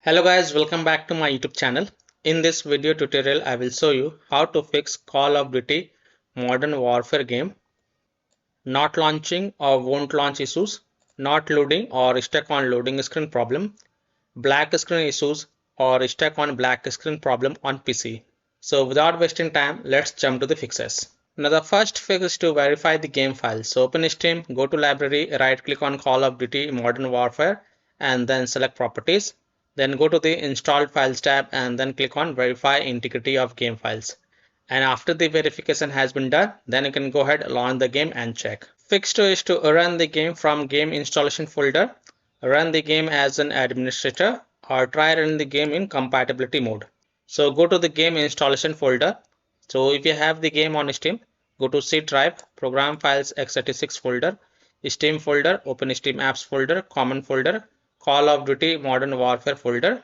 Hello guys, welcome back to my YouTube channel. In this video tutorial, I will show you how to fix Call of Duty Modern Warfare game not launching or won't launch issues, not loading or stuck on loading screen problem, black screen issues or stuck on black screen problem on PC. So without wasting time, let's jump to the fixes. Now the first fix is to verify the game file. So open Steam, go to library, right click on Call of Duty Modern Warfare and then select properties. Then go to the installed files tab and then click on verify integrity of game files. And after the verification has been done, then you can go ahead, launch the game and check. Fix 2 is to run the game from game installation folder, run the game as an administrator or try running the game in compatibility mode. So go to the game installation folder. So if you have the game on Steam, go to C drive, program files x86 folder, Steam folder, open Steam apps folder, common folder, Call of Duty Modern Warfare folder,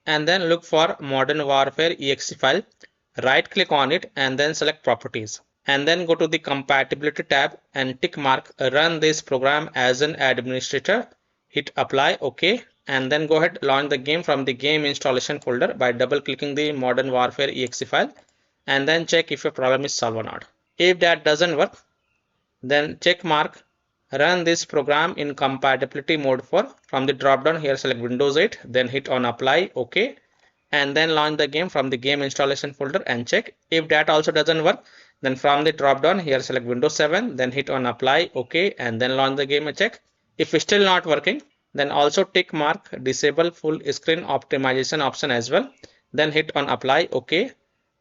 and then look for Modern Warfare exe file. Right click on it and then select properties, and then go to the compatibility tab and tick mark run this program as an administrator, hit apply, OK, and then go ahead, launch the game from the game installation folder by double clicking the Modern Warfare exe file, and then check if your problem is solved or not. If that doesn't work, then check mark run this program in compatibility mode from the drop down here, select Windows 8, then hit on apply, OK, and then launch the game from the game installation folder and check. If that also doesn't work, then from the drop down here, select Windows 7, then hit on apply, OK, and then launch the game and check. If it's still not working, then also tick mark disable full screen optimization option as well, then hit on apply, OK,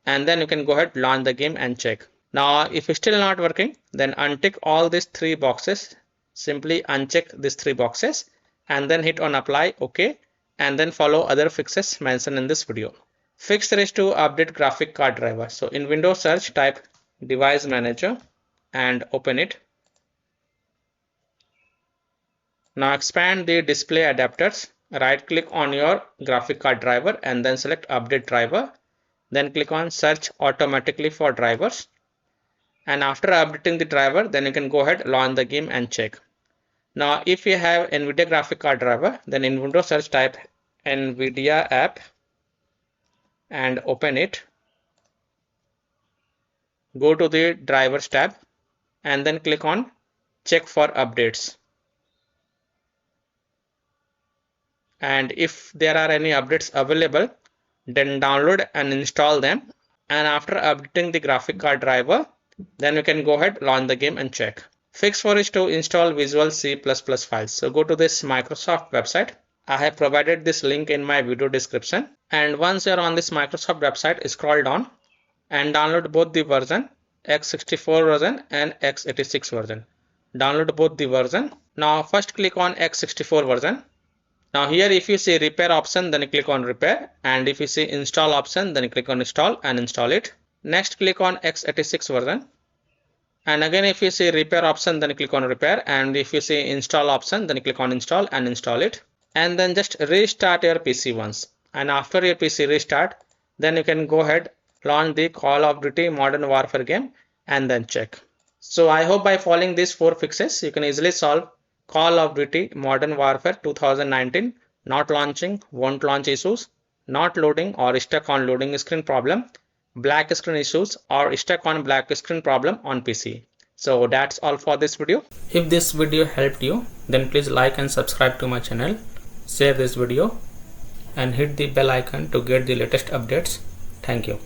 and then you can go ahead, launch the game and check. Now if it's still not working, then untick all these three boxes. Simply uncheck these three boxes and then hit on apply, OK, and then follow other fixes mentioned in this video. Fix 3 is to update graphic card driver. So in Windows search, type device manager and open it. Now expand the display adapters, right click on your graphic card driver and then select update driver, then click on search automatically for drivers. And after updating the driver, then you can go ahead, launch the game and check. Now if you have NVIDIA graphic card driver, then in Windows search, type NVIDIA app and open it. Go to the drivers tab and then click on check for updates. And if there are any updates available, then download and install them. And after updating the graphic card driver, then you can go ahead, launch the game and check. Fix 4 is to install Visual C++ files. So go to this Microsoft website. I have provided this link in my video description. And once you are on this Microsoft website, scroll down and download both the version, x64 version and x86 version. Download both the version. Now first click on x64 version. Now here if you see repair option, then you click on repair, and if you see install option, then you click on install and install it. Next click on x86 version, and again if you see repair option, then you click on repair, and if you see install option, then you click on install and install it. And then just restart your PC once, and after your PC restart, then you can go ahead, launch the Call of Duty Modern Warfare game and then check. So I hope by following these 4 fixes, you can easily solve Call of Duty Modern Warfare 2019 not launching, won't launch issues, not loading or stuck on loading screen problem, black screen issues or stuck on black screen problem on PC. So that's all for this video. If this video helped you, then please like and subscribe to my channel, share this video and hit the bell icon to get the latest updates. Thank you.